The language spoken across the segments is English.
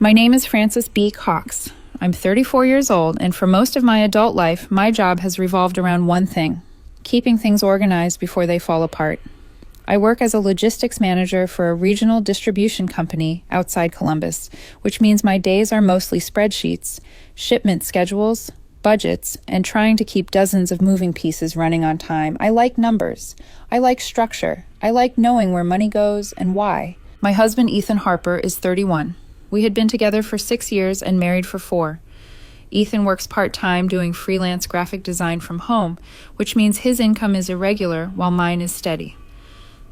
My name is Frances B. Cox. I'm 34 years old, and for most of my adult life, my job has revolved around one thing: keeping things organized before they fall apart. I work as a logistics manager for a regional distribution company outside Columbus, which means my days are mostly spreadsheets, shipment schedules, budgets, and trying to keep dozens of moving pieces running on time. I like numbers. I like structure. I like knowing where money goes and why. My husband, Ethan Harper, is 31. We had been together for 6 years and married for 4. Ethan works part-time doing freelance graphic design from home, which means his income is irregular while mine is steady.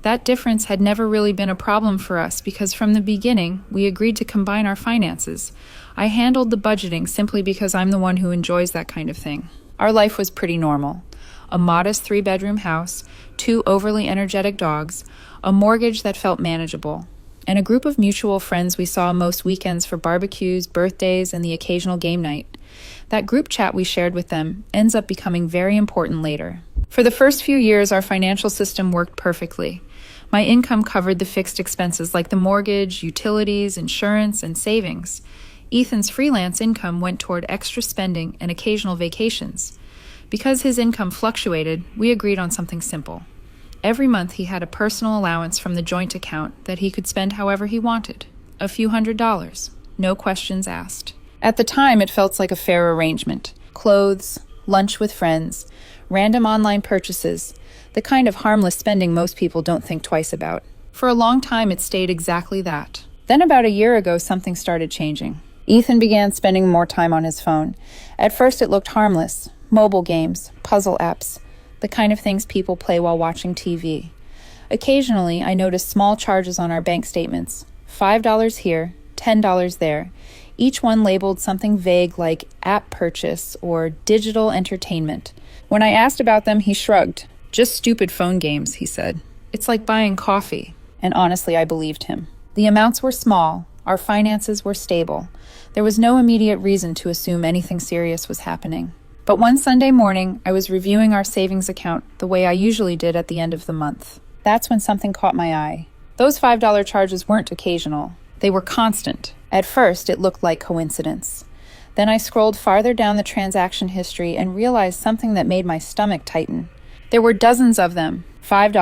That difference had never really been a problem for us because from the beginning, we agreed to combine our finances. I handled the budgeting simply because I'm the one who enjoys that kind of thing. Our life was pretty normal. A modest 3-bedroom house, 2 overly energetic dogs, a mortgage that felt manageable, and a group of mutual friends we saw most weekends for barbecues, birthdays, and the occasional game night. That group chat we shared with them ends up becoming very important later. For the first few years, our financial system worked perfectly. My income covered the fixed expenses like the mortgage, utilities, insurance, and savings. Ethan's freelance income went toward extra spending and occasional vacations. Because his income fluctuated, we agreed on something simple. Every month he had a personal allowance from the joint account that he could spend however he wanted. A few $100s. No questions asked. At the time, it felt like a fair arrangement. Clothes, lunch with friends, random online purchases, the kind of harmless spending most people don't think twice about. For a long time, it stayed exactly that. Then about a year ago, something started changing. Ethan began spending more time on his phone. At first, it looked harmless. Mobile games, puzzle apps, the kind of things people play while watching TV. Occasionally, I noticed small charges on our bank statements. $5 here, $10 there. Each one labeled something vague like app purchase or digital entertainment. When I asked about them, he shrugged. Just stupid phone games, he said. It's like buying coffee. And honestly, I believed him. The amounts were small. Our finances were stable. There was no immediate reason to assume anything serious was happening. But one Sunday morning, I was reviewing our savings account the way I usually did at the end of the month. That's when something caught my eye. Those $5 charges weren't occasional. They were constant. At first, it looked like coincidence. Then I scrolled farther down the transaction history and realized something that made my stomach tighten. There were dozens of them. $5,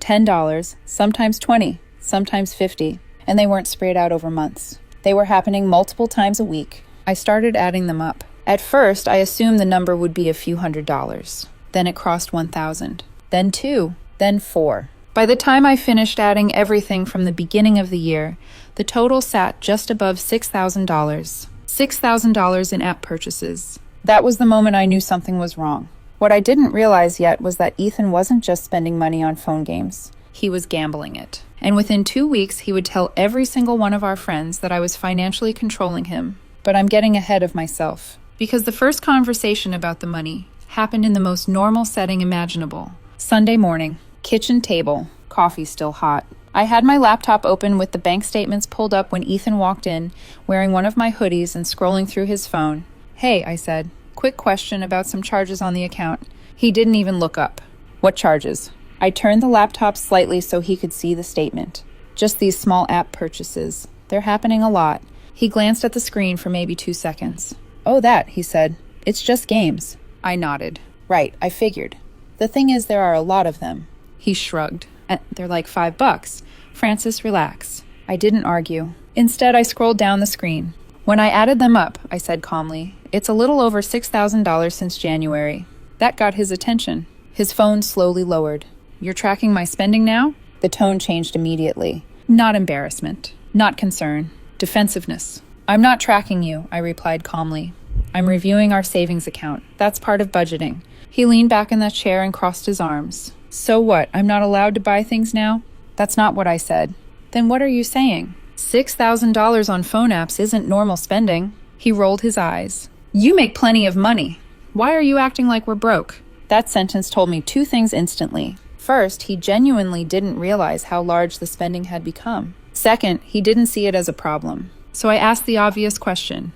$10, sometimes $20, sometimes $50, and they weren't spread out over months. They were happening multiple times a week. I started adding them up. At first, I assumed the number would be a few $100s. Then it crossed 1,000. Then 2. Then 4. By the time I finished adding everything from the beginning of the year, the total sat just above $6,000. $6,000 in app purchases. That was the moment I knew something was wrong. What I didn't realize yet was that Ethan wasn't just spending money on phone games. He was gambling it. And within 2 weeks, he would tell every single one of our friends that I was financially controlling him. But I'm getting ahead of myself. Because the first conversation about the money happened in the most normal setting imaginable. Sunday morning, kitchen table, coffee still hot. I had my laptop open with the bank statements pulled up when Ethan walked in, wearing one of my hoodies and scrolling through his phone. "Hey," I said, "quick question about some charges on the account." He didn't even look up. "What charges?" I turned the laptop slightly so he could see the statement. "Just these small app purchases. They're happening a lot." He glanced at the screen for maybe 2 seconds. "Oh, that," he said. "It's just games." I nodded. "Right, I figured. The thing is, there are a lot of them." He shrugged. "They're like $5. Frances, relax." I didn't argue. Instead, I scrolled down the screen. "When I added them up," I said calmly, "it's a little over $6,000 since January." That got his attention. His phone slowly lowered. "You're tracking my spending now?" The tone changed immediately. Not embarrassment. Not concern. Defensiveness. "I'm not tracking you," I replied calmly. "I'm reviewing our savings account. That's part of budgeting." He leaned back in the chair and crossed his arms. "So what? I'm not allowed to buy things now?" "That's not what I said." "Then what are you saying?" $6,000 on phone apps isn't normal spending." He rolled his eyes. "You make plenty of money. Why are you acting like we're broke?" That sentence told me 2 things instantly. First, he genuinely didn't realize how large the spending had become. Second, he didn't see it as a problem. So I asked the obvious question.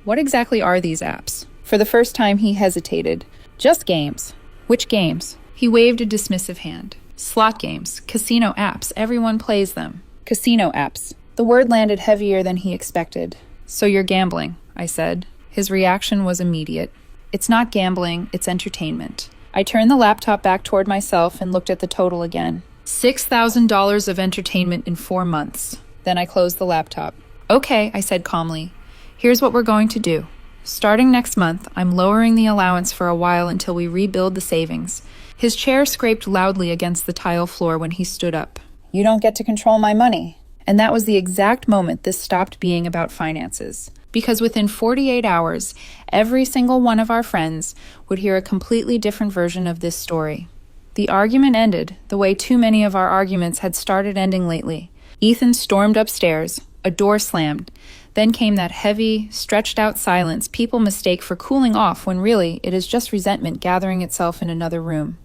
"What exactly are these apps?" For the first time, he hesitated. "Just games." "Which games?" He waved a dismissive hand. "Slot games, casino apps, everyone plays them." Casino apps. The word landed heavier than he expected. "So you're gambling," I said. His reaction was immediate. "It's not gambling, it's entertainment." I turned the laptop back toward myself and looked at the total again. $6,000 of entertainment in 4 months. Then I closed the laptop. "Okay," I said calmly. "Here's what we're going to do. Starting next month, I'm lowering the allowance for a while until we rebuild the savings." His chair scraped loudly against the tile floor when he stood up. "You don't get to control my money." And that was the exact moment this stopped being about finances. Because within 48 hours, every single one of our friends would hear a completely different version of this story. The argument ended the way too many of our arguments had started ending lately. Ethan stormed upstairs, a door slammed. Then came that heavy, stretched-out silence people mistake for cooling off when really it is just resentment gathering itself in another room.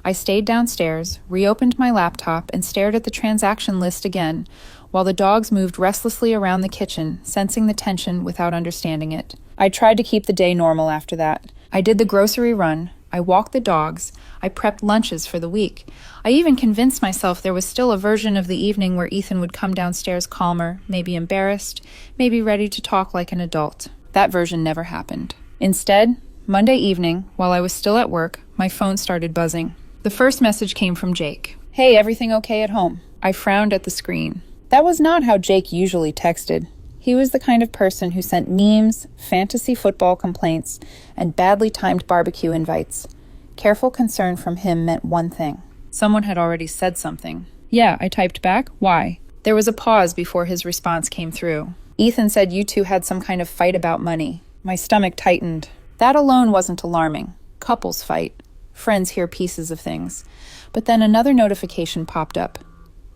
I stayed downstairs, reopened my laptop, and stared at the transaction list again, while the dogs moved restlessly around the kitchen, sensing the tension without understanding it. I tried to keep the day normal after that. I did the grocery run. I walked the dogs. I prepped lunches for the week. I even convinced myself there was still a version of the evening where Ethan would come downstairs calmer, maybe embarrassed, maybe ready to talk like an adult. That version never happened. Instead, Monday evening, while I was still at work, my phone started buzzing. The first message came from Jake. "Hey, everything okay at home?" I frowned at the screen. That was not how Jake usually texted. He was the kind of person who sent memes, fantasy football complaints, and badly timed barbecue invites. Careful concern from him meant one thing. Someone had already said something. "Yeah," I typed back. "Why?" There was a pause before his response came through. "Ethan said you two had some kind of fight about money." My stomach tightened. That alone wasn't alarming. Couples fight. Friends hear pieces of things. But then another notification popped up.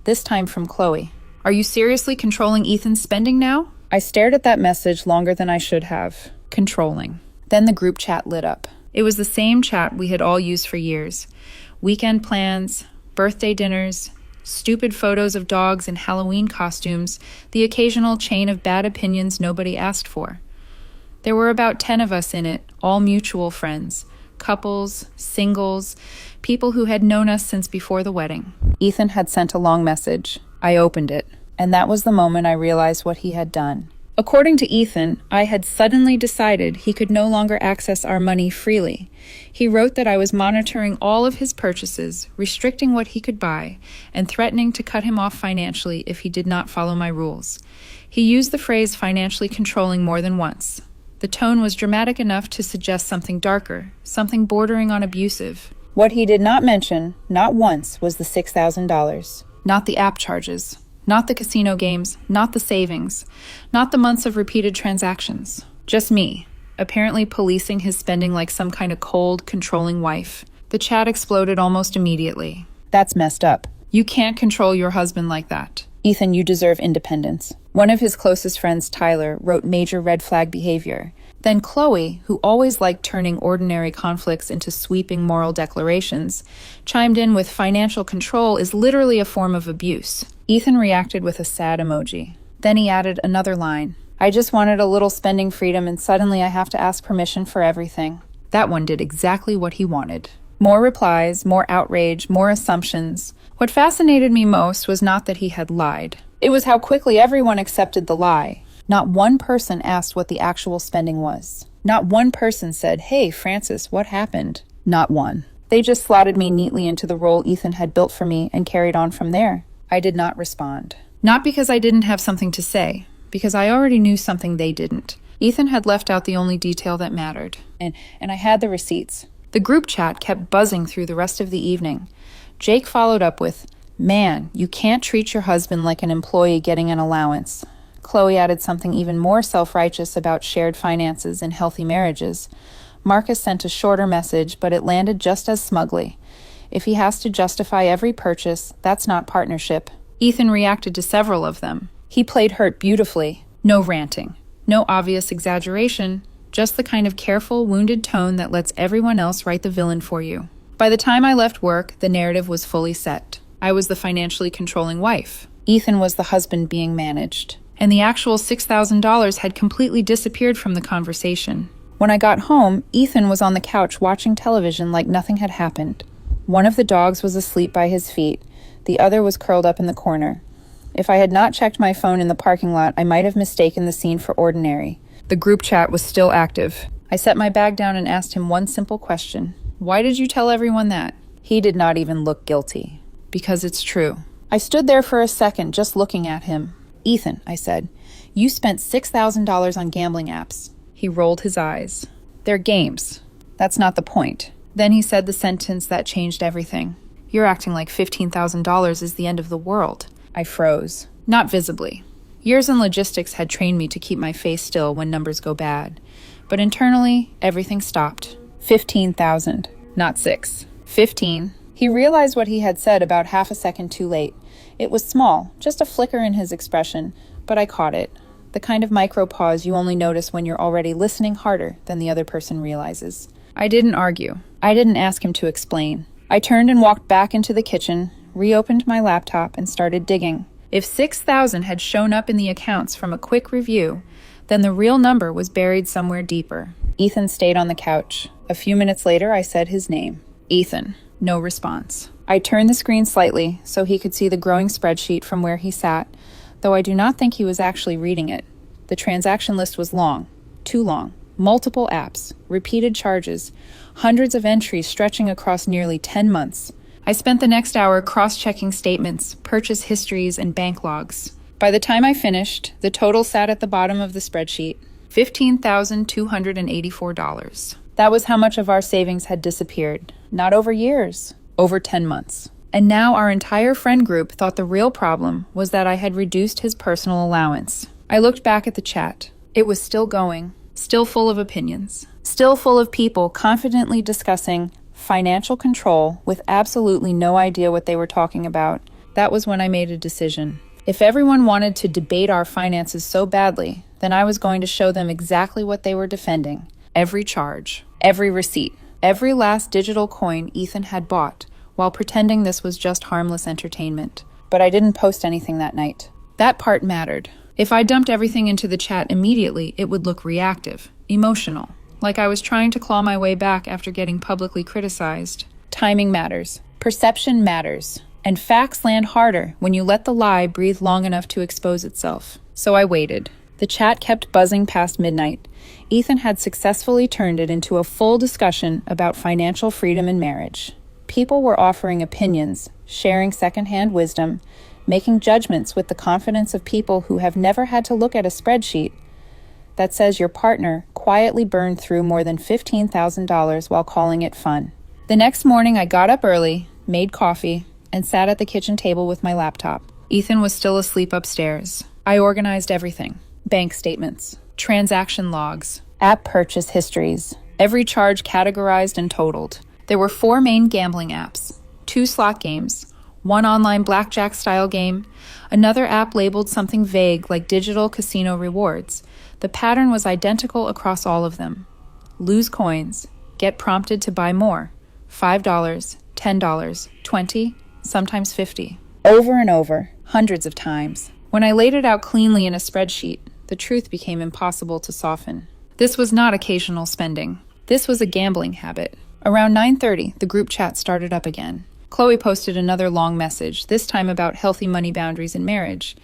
This time from Chloe. "Are you seriously controlling Ethan's spending now?" I stared at that message longer than I should have. Controlling. Then the group chat lit up. It was the same chat we had all used for years. Weekend plans, birthday dinners, stupid photos of dogs in Halloween costumes, the occasional chain of bad opinions nobody asked for. There were about 10 of us in it, all mutual friends. Couples, singles, people who had known us since before the wedding. Ethan had sent a long message. I opened it, and that was the moment I realized what he had done. According to Ethan, I had suddenly decided he could no longer access our money freely. He wrote that I was monitoring all of his purchases, restricting what he could buy, and threatening to cut him off financially if he did not follow my rules. He used the phrase financially controlling more than once. The tone was dramatic enough to suggest something darker, something bordering on abusive. What he did not mention, not once, was the $6,000. Not the app charges. Not the casino games. Not the savings. Not the months of repeated transactions. Just me, apparently policing his spending like some kind of cold, controlling wife. The chat exploded almost immediately. "That's messed up. You can't control your husband like that. Ethan, you deserve independence." One of his closest friends, Tyler, wrote major red flag behavior. Then Chloe, who always liked turning ordinary conflicts into sweeping moral declarations, chimed in with financial control is literally a form of abuse. Ethan reacted with a sad emoji. Then he added another line. "I just wanted a little spending freedom and suddenly I have to ask permission for everything." That one did exactly what he wanted. More replies, more outrage, more assumptions. What fascinated me most was not that he had lied. It was how quickly everyone accepted the lie. Not one person asked what the actual spending was. Not one person said, "Hey, Francis, what happened?" Not one. They just slotted me neatly into the role Ethan had built for me and carried on from there. I did not respond. Not because I didn't have something to say, because I already knew something they didn't. Ethan had left out the only detail that mattered. And I had the receipts. The group chat kept buzzing through the rest of the evening. Jake followed up with, "Man, you can't treat your husband like an employee getting an allowance." Chloe added something even more self-righteous about shared finances in healthy marriages. Marcus sent a shorter message, but it landed just as smugly. If he has to justify every purchase, that's not partnership. Ethan reacted to several of them. He played hurt beautifully. No ranting. No obvious exaggeration. Just the kind of careful, wounded tone that lets everyone else write the villain for you. By the time I left work, the narrative was fully set. I was the financially controlling wife. Ethan was the husband being managed. And the actual $6,000 had completely disappeared from the conversation. When I got home, Ethan was on the couch watching television like nothing had happened. One of the dogs was asleep by his feet. The other was curled up in the corner. If I had not checked my phone in the parking lot, I might have mistaken the scene for ordinary. The group chat was still active. I set my bag down and asked him one simple question. Why did you tell everyone that? He did not even look guilty. Because it's true. I stood there for a second, just looking at him. Ethan, I said, you spent $6,000 on gambling apps. He rolled his eyes. They're games. That's not the point. Then he said the sentence that changed everything. You're acting like $15,000 is the end of the world. I froze. Not visibly. Years in logistics had trained me to keep my face still when numbers go bad. But internally, everything stopped. 15,000. Not 6. 15. He realized what he had said about half a second too late. It was small, just a flicker in his expression, but I caught it. The kind of micro pause you only notice when you're already listening harder than the other person realizes. I didn't argue. I didn't ask him to explain. I turned and walked back into the kitchen, reopened my laptop, and started digging. If 6,000 had shown up in the accounts from a quick review, then the real number was buried somewhere deeper. Ethan stayed on the couch. A few minutes later, I said his name. Ethan. No response. I turned the screen slightly so he could see the growing spreadsheet from where he sat, though I do not think he was actually reading it. The transaction list was long. Too long. Multiple apps, repeated charges, hundreds of entries stretching across nearly 10 months. I spent the next hour cross-checking statements, purchase histories, and bank logs. By the time I finished, the total sat at the bottom of the spreadsheet, $15,284. That was how much of our savings had disappeared. Not over years, over 10 months. And now our entire friend group thought the real problem was that I had reduced his personal allowance. I looked back at the chat. It was still going, still full of opinions, still full of people confidently discussing financial control with absolutely no idea what they were talking about. That was when I made a decision. If everyone wanted to debate our finances so badly, then I was going to show them exactly what they were defending. Every charge, every receipt, every last digital coin Ethan had bought, while pretending this was just harmless entertainment. But I didn't post anything that night. That part mattered. If I dumped everything into the chat immediately, it would look reactive, emotional, like I was trying to claw my way back after getting publicly criticized. Timing matters. Perception matters. And facts land harder when you let the lie breathe long enough to expose itself. So I waited. The chat kept buzzing past midnight. Ethan had successfully turned it into a full discussion about financial freedom in marriage. People were offering opinions, sharing secondhand wisdom, making judgments with the confidence of people who have never had to look at a spreadsheet that says your partner quietly burned through more than $15,000 while calling it fun. The next morning, I got up early, made coffee, and sat at the kitchen table with my laptop. Ethan was still asleep upstairs. I organized everything. Bank statements, transaction logs, app purchase histories, every charge categorized and totaled. There were 4 main gambling apps, 2 slot games, 1 online blackjack-style game, another app labeled something vague like digital casino rewards. The pattern was identical across all of them. Lose coins, get prompted to buy more. $5, $10, $20, sometimes $50. Over and over, hundreds of times. When I laid it out cleanly in a spreadsheet, the truth became impossible to soften. This was not occasional spending. This was a gambling habit. Around 9:30, the group chat started up again. Chloe posted another long message, this time about healthy money boundaries in marriage.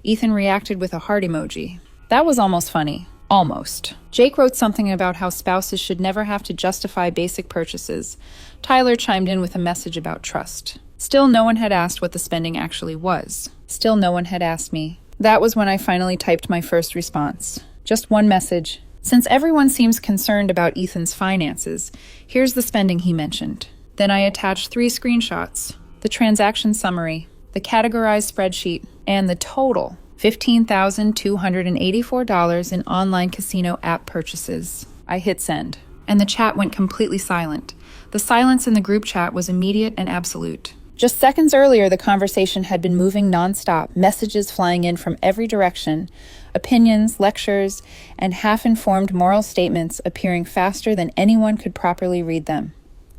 Ethan reacted with a heart emoji. That was almost funny. Almost. Jake wrote something about how spouses should never have to justify basic purchases. Tyler chimed in with a message about trust. Still, no one had asked what the spending actually was. Still, no one had asked me. That was when I finally typed my first response. Just one message. Since everyone seems concerned about Ethan's finances, here's the spending he mentioned. Then I attached 3 screenshots, the transaction summary, the categorized spreadsheet, and the total, $15,284 in online casino app purchases. I hit send, and the chat went completely silent. The silence in the group chat was immediate and absolute. Just seconds earlier, the conversation had been moving nonstop, messages flying in from every direction, opinions, lectures, and half-informed moral statements appearing faster than anyone could properly read them.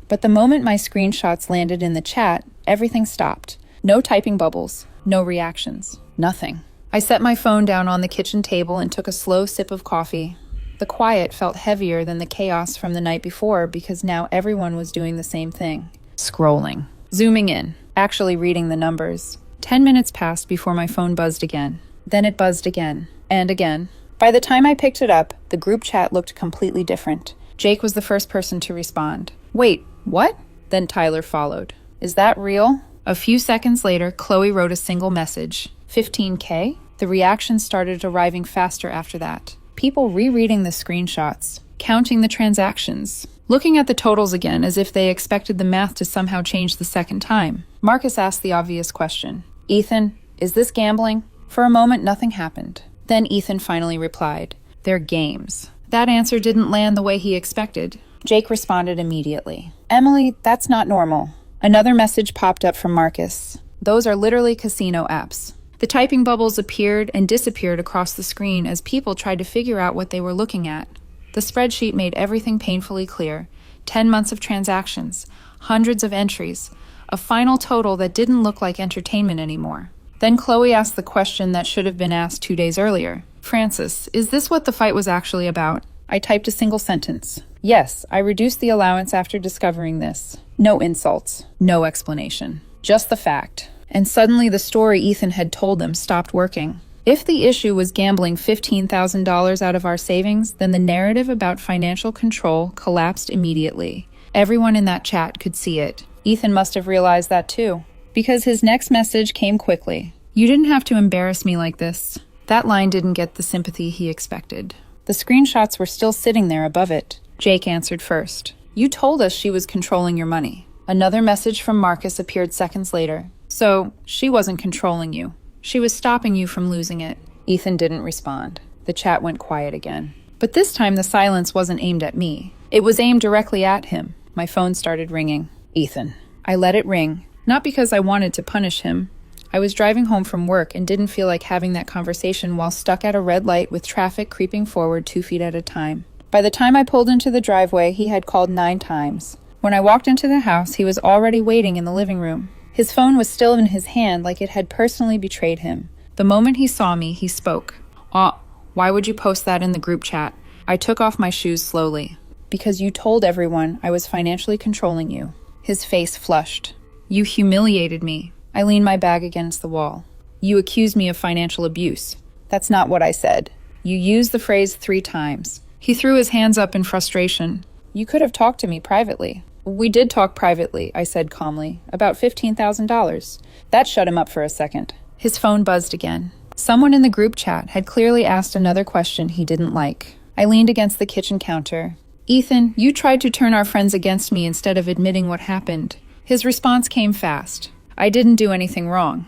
But the moment my screenshots landed in the chat, everything stopped. No typing bubbles, no reactions, nothing. I set my phone down on the kitchen table and took a slow sip of coffee. The quiet felt heavier than the chaos from the night before because now everyone was doing the same thing. Scrolling. Zooming in. Actually reading the numbers. 10 minutes passed before my phone buzzed again. Then it buzzed again, and again. By the time I picked it up, the group chat looked completely different. Jake was the first person to respond. Wait, what? Then Tyler followed. Is that real? A few seconds later, Chloe wrote a single message. 15K? The reactions started arriving faster after that. People rereading the screenshots, counting the transactions, looking at the totals again as if they expected the math to somehow change the second time. Marcus asked the obvious question. Ethan, is this gambling? For a moment, nothing happened. Then Ethan finally replied, they're games. That answer didn't land the way he expected. Jake responded immediately. Emily, that's not normal. Another message popped up from Marcus. Those are literally casino apps. The typing bubbles appeared and disappeared across the screen as people tried to figure out what they were looking at. The spreadsheet made everything painfully clear. 10 months of transactions, hundreds of entries, a final total that didn't look like entertainment anymore. Then Chloe asked the question that should have been asked 2 days earlier. Francis, is this what the fight was actually about? I typed a single sentence. Yes, I reduced the allowance after discovering this. No insults, no explanation. Just the fact. And suddenly the story Ethan had told them stopped working. If the issue was gambling $15,000 out of our savings, then the narrative about financial control collapsed immediately. Everyone in that chat could see it. Ethan must have realized that too, because his next message came quickly. You didn't have to embarrass me like this. That line didn't get the sympathy he expected. The screenshots were still sitting there above it. Jake answered first. You told us she was controlling your money. Another message from Marcus appeared seconds later. So, she wasn't controlling you. She was stopping you from losing it. Ethan didn't respond. The chat went quiet again. But this time the silence wasn't aimed at me. It was aimed directly at him. My phone started ringing. Ethan. I let it ring, not because I wanted to punish him. I was driving home from work and didn't feel like having that conversation while stuck at a red light with traffic creeping forward 2 feet at a time. By the time I pulled into the driveway, he had called 9 times. When I walked into the house, he was already waiting in the living room. His phone was still in his hand like it had personally betrayed him. The moment he saw me, he spoke. Why would you post that in the group chat? I took off my shoes slowly. Because you told everyone I was financially controlling you. His face flushed. You humiliated me. I leaned my back against the wall. You accused me of financial abuse. That's not what I said. You used the phrase 3 times. He threw his hands up in frustration. You could have talked to me privately. We did talk privately, I said calmly, about $15,000. That shut him up for a second. His phone buzzed again. Someone in the group chat had clearly asked another question he didn't like. I leaned against the kitchen counter. Ethan, you tried to turn our friends against me instead of admitting what happened. His response came fast. I didn't do anything wrong.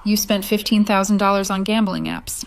You spent $15,000 on gambling apps.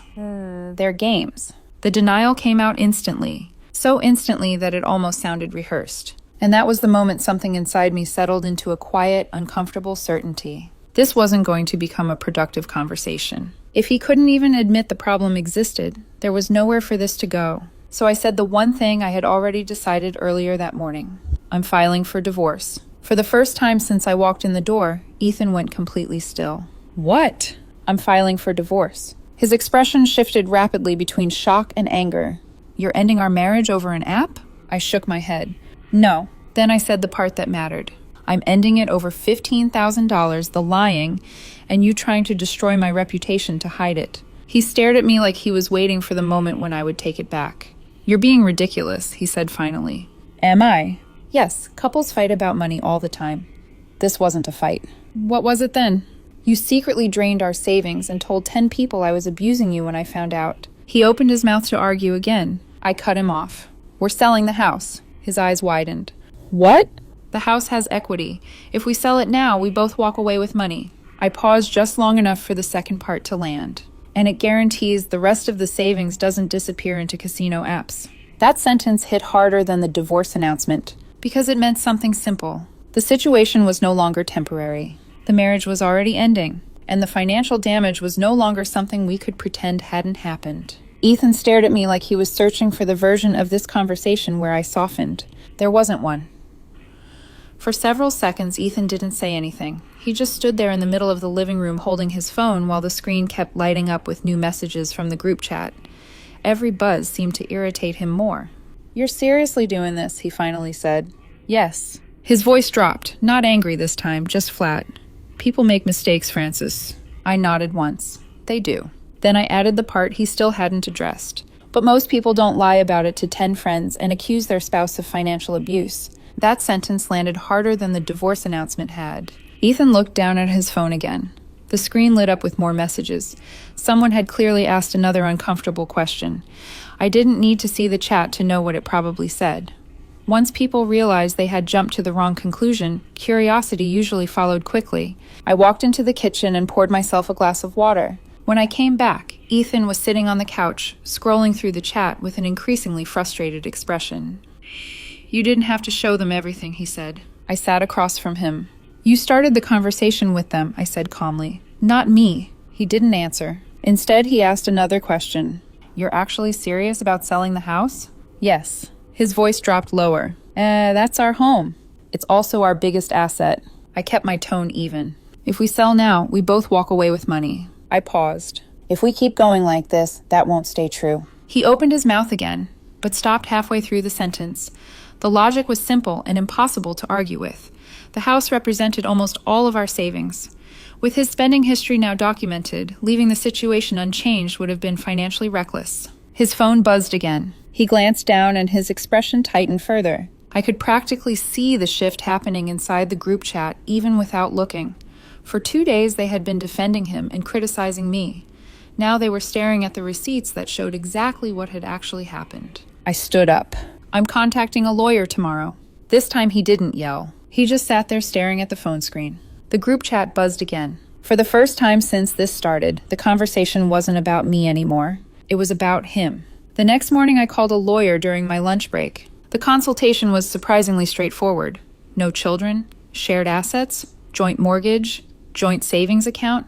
They're games. The denial came out instantly. So instantly that it almost sounded rehearsed. And that was the moment something inside me settled into a quiet, uncomfortable certainty. This wasn't going to become a productive conversation. If he couldn't even admit the problem existed, there was nowhere for this to go. So I said the one thing I had already decided earlier that morning. I'm filing for divorce. For the first time since I walked in the door, Ethan went completely still. What? I'm filing for divorce. His expression shifted rapidly between shock and anger. You're ending our marriage over an app? I shook my head. No. Then I said the part that mattered. I'm ending it over $15,000, the lying, and you trying to destroy my reputation to hide it. He stared at me like he was waiting for the moment when I would take it back. You're being ridiculous, he said finally. Am I? Yes, couples fight about money all the time. This wasn't a fight. What was it then? You secretly drained our savings and told 10 people I was abusing you when I found out. He opened his mouth to argue again. I cut him off. We're selling the house. His eyes widened. What? The house has equity. If we sell it now, we both walk away with money. I paused just long enough for the second part to land. And it guarantees the rest of the savings doesn't disappear into casino apps. That sentence hit harder than the divorce announcement, because it meant something simple. The situation was no longer temporary. The marriage was already ending, and the financial damage was no longer something we could pretend hadn't happened. Ethan stared at me like he was searching for the version of this conversation where I softened. There wasn't one. For several seconds, Ethan didn't say anything. He just stood there in the middle of the living room holding his phone while the screen kept lighting up with new messages from the group chat. Every buzz seemed to irritate him more. You're seriously doing this, he finally said. Yes. His voice dropped, not angry this time, just flat. People make mistakes, Francis. I nodded once. They do. Then I added the part he still hadn't addressed. But most people don't lie about it to 10 friends and accuse their spouse of financial abuse. That sentence landed harder than the divorce announcement had. Ethan looked down at his phone again. The screen lit up with more messages. Someone had clearly asked another uncomfortable question. I didn't need to see the chat to know what it probably said. Once people realized they had jumped to the wrong conclusion, curiosity usually followed quickly. I walked into the kitchen and poured myself a glass of water. When I came back, Ethan was sitting on the couch, scrolling through the chat with an increasingly frustrated expression. You didn't have to show them everything, he said. I sat across from him. You started the conversation with them, I said calmly. Not me. He didn't answer. Instead, he asked another question. You're actually serious about selling the house? Yes. His voice dropped lower. That's our home. It's also our biggest asset. I kept my tone even. If we sell now, we both walk away with money. I paused. If we keep going like this, that won't stay true. He opened his mouth again, but stopped halfway through the sentence. The logic was simple and impossible to argue with. The house represented almost all of our savings. With his spending history now documented, leaving the situation unchanged would have been financially reckless. His phone buzzed again. He glanced down and his expression tightened further. I could practically see the shift happening inside the group chat, even without looking. For 2 days they had been defending him and criticizing me. Now they were staring at the receipts that showed exactly what had actually happened. I stood up. I'm contacting a lawyer tomorrow. This time he didn't yell. He just sat there staring at the phone screen. The group chat buzzed again. For the first time since this started, the conversation wasn't about me anymore. It was about him. The next morning I called a lawyer during my lunch break. The consultation was surprisingly straightforward. No children, shared assets, joint mortgage, joint savings account.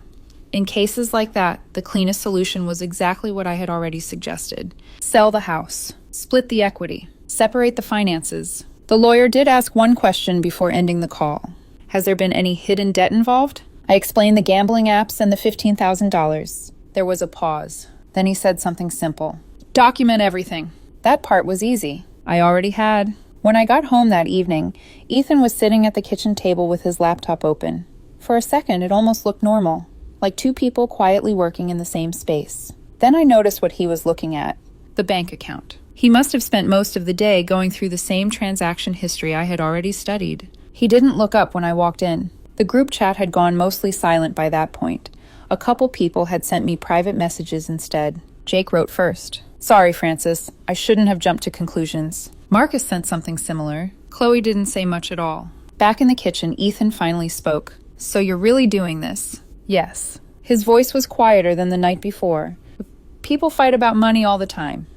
In cases like that, the cleanest solution was exactly what I had already suggested. Sell the house. Split the equity. Separate the finances. The lawyer did ask one question before ending the call. Has there been any hidden debt involved? I explained the gambling apps and the $15,000. There was a pause. Then he said something simple. Document everything. That part was easy. I already had. When I got home that evening, Ethan was sitting at the kitchen table with his laptop open. For a second, it almost looked normal, like two people quietly working in the same space. Then I noticed what he was looking at. The bank account. He must have spent most of the day going through the same transaction history I had already studied. He didn't look up when I walked in. The group chat had gone mostly silent by that point. A couple people had sent me private messages instead. Jake wrote first. Sorry, Francis. I shouldn't have jumped to conclusions. Marcus sent something similar. Chloe didn't say much at all. Back in the kitchen, Ethan finally spoke. So you're really doing this? Yes. His voice was quieter than the night before. People fight about money all the time.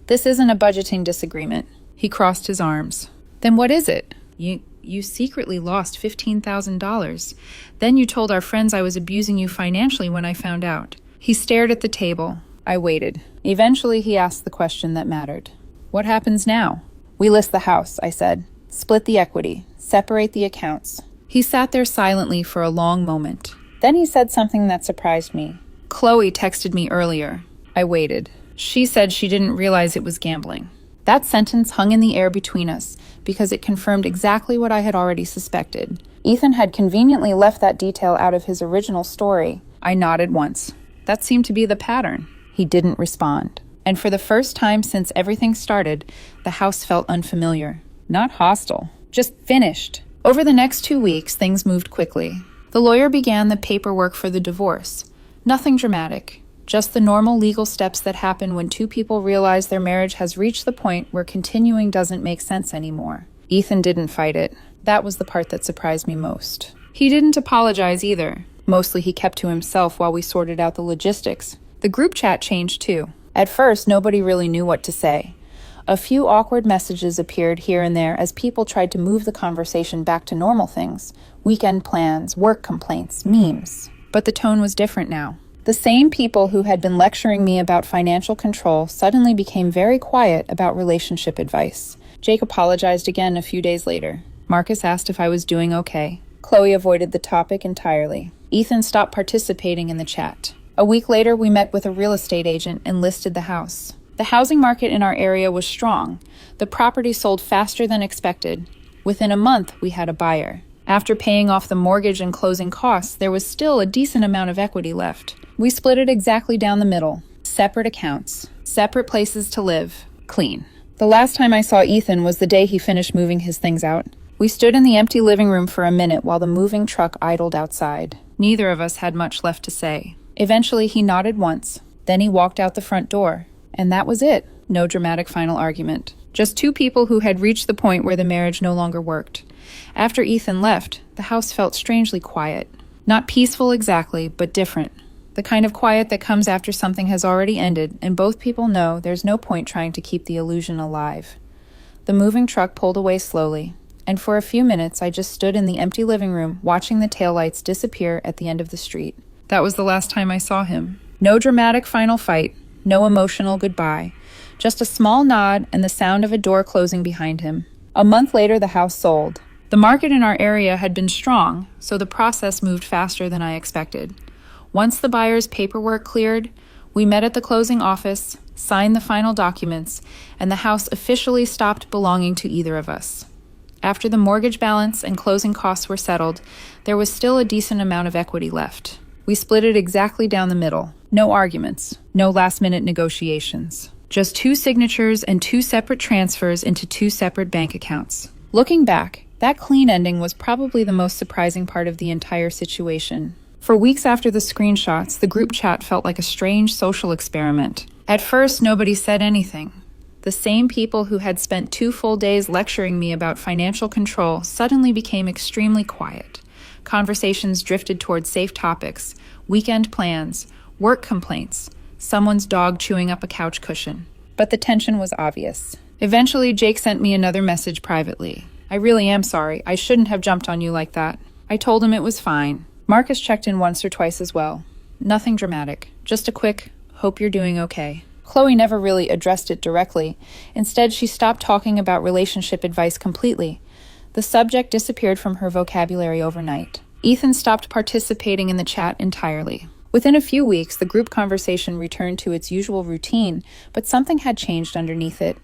This isn't a budgeting disagreement. He crossed his arms. Then what is it? You secretly lost $15,000. Then you told our friends I was abusing you financially when I found out. He stared at the table. I waited. Eventually, he asked the question that mattered. What happens now? We list the house, I said. Split the equity. Separate the accounts. He sat there silently for a long moment. Then he said something that surprised me. Chloe texted me earlier. I waited. She said she didn't realize it was gambling. That sentence hung in the air between us because it confirmed exactly what I had already suspected. Ethan had conveniently left that detail out of his original story. I nodded once. That seemed to be the pattern. He didn't respond. And for the first time since everything started, the house felt unfamiliar. Not hostile, just finished. Over the next 2 weeks, things moved quickly. The lawyer began the paperwork for the divorce. Nothing dramatic. Just the normal legal steps that happen when two people realize their marriage has reached the point where continuing doesn't make sense anymore. Ethan didn't fight it. That was the part that surprised me most. He didn't apologize either. Mostly he kept to himself while we sorted out the logistics. The group chat changed too. At first, nobody really knew what to say. A few awkward messages appeared here and there as people tried to move the conversation back to normal things. Weekend plans, work complaints, memes. But the tone was different now. The same people who had been lecturing me about financial control suddenly became very quiet about relationship advice. Jake apologized again a few days later. Marcus asked if I was doing okay. Chloe avoided the topic entirely. Ethan stopped participating in the chat. A week later, we met with a real estate agent and listed the house. The housing market in our area was strong. The property sold faster than expected. Within a month, we had a buyer. After paying off the mortgage and closing costs, there was still a decent amount of equity left. We split it exactly down the middle. Separate accounts, separate places to live, clean. The last time I saw Ethan was the day he finished moving his things out. We stood in the empty living room for a minute while the moving truck idled outside. Neither of us had much left to say. Eventually, he nodded once. Then he walked out the front door. And that was it. No dramatic final argument. Just two people who had reached the point where the marriage no longer worked. After Ethan left, the house felt strangely quiet. Not peaceful exactly, but different. The kind of quiet that comes after something has already ended, and both people know there's no point trying to keep the illusion alive. The moving truck pulled away slowly, and for a few minutes I just stood in the empty living room watching the taillights disappear at the end of the street. That was the last time I saw him. No dramatic final fight, no emotional goodbye, just a small nod and the sound of a door closing behind him. A month later, the house sold. The market in our area had been strong, so the process moved faster than I expected. Once the buyer's paperwork cleared, we met at the closing office, signed the final documents, and the house officially stopped belonging to either of us. After the mortgage balance and closing costs were settled, there was still a decent amount of equity left. We split it exactly down the middle. No arguments, no last-minute negotiations. Just 2 signatures and 2 separate transfers into 2 separate bank accounts. Looking back, that clean ending was probably the most surprising part of the entire situation. For weeks after the screenshots, the group chat felt like a strange social experiment. At first, nobody said anything. The same people who had spent 2 full days lecturing me about financial control suddenly became extremely quiet. Conversations drifted toward safe topics, weekend plans, work complaints, someone's dog chewing up a couch cushion. But the tension was obvious. Eventually, Jake sent me another message privately. "I really am sorry. I shouldn't have jumped on you like that." I told him it was fine. Marcus checked in once or twice as well. Nothing dramatic, just a quick, "Hope you're doing okay." Chloe never really addressed it directly. Instead, she stopped talking about relationship advice completely. The subject disappeared from her vocabulary overnight. Ethan stopped participating in the chat entirely. Within a few weeks, the group conversation returned to its usual routine, but something had changed underneath it.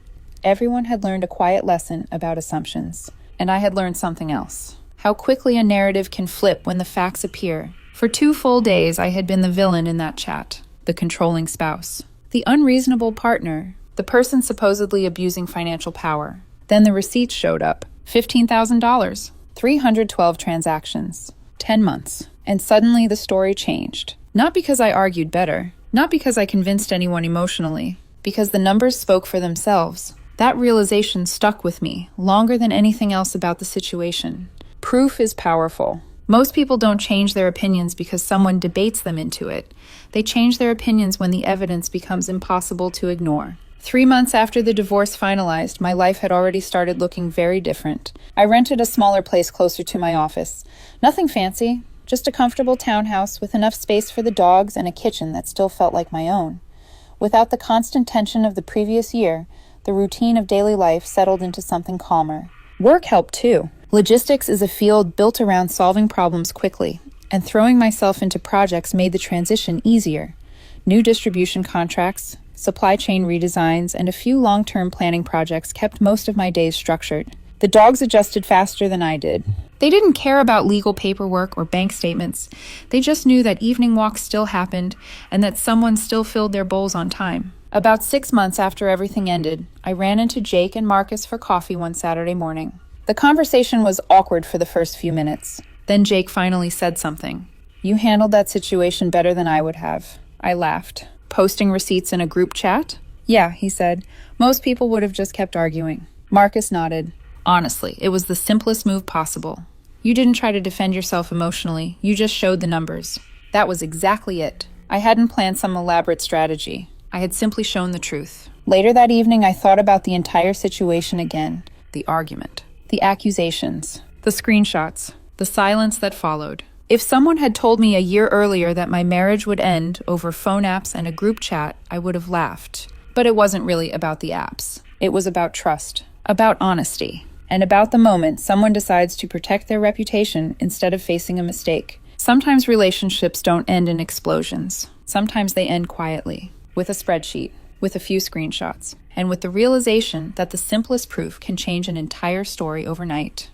Everyone had learned a quiet lesson about assumptions. And I had learned something else. How quickly a narrative can flip when the facts appear. For 2 full days, I had been the villain in that chat, the controlling spouse, the unreasonable partner, the person supposedly abusing financial power. Then the receipts showed up. $15,000, 312 transactions, 10 months. And suddenly the story changed. Not because I argued better, not because I convinced anyone emotionally, because the numbers spoke for themselves. That realization stuck with me longer than anything else about the situation. Proof is powerful. Most people don't change their opinions because someone debates them into it. They change their opinions when the evidence becomes impossible to ignore. 3 months after the divorce finalized, my life had already started looking very different. I rented a smaller place closer to my office. Nothing fancy, just a comfortable townhouse with enough space for the dogs and a kitchen that still felt like my own. Without the constant tension of the previous year, the routine of daily life settled into something calmer. Work helped too. Logistics is a field built around solving problems quickly, and throwing myself into projects made the transition easier. New distribution contracts, supply chain redesigns, and a few long-term planning projects kept most of my days structured. The dogs adjusted faster than I did. They didn't care about legal paperwork or bank statements. They just knew that evening walks still happened and that someone still filled their bowls on time. About 6 months after everything ended, I ran into Jake and Marcus for coffee one Saturday morning. The conversation was awkward for the first few minutes. Then Jake finally said something. "You handled that situation better than I would have." I laughed. "Posting receipts in a group chat?" "Yeah," he said. "Most people would have just kept arguing." Marcus nodded. "Honestly, it was the simplest move possible. You didn't try to defend yourself emotionally. You just showed the numbers. That was exactly it. I hadn't planned some elaborate strategy. I had simply shown the truth." Later that evening, I thought about the entire situation again. The argument. The accusations. The screenshots. The silence that followed. If someone had told me a year earlier that my marriage would end over phone apps and a group chat, I would have laughed. But it wasn't really about the apps. It was about trust, about honesty, and about the moment someone decides to protect their reputation instead of facing a mistake. Sometimes relationships don't end in explosions. Sometimes they end quietly, with a spreadsheet, with a few screenshots, and with the realization that the simplest proof can change an entire story overnight.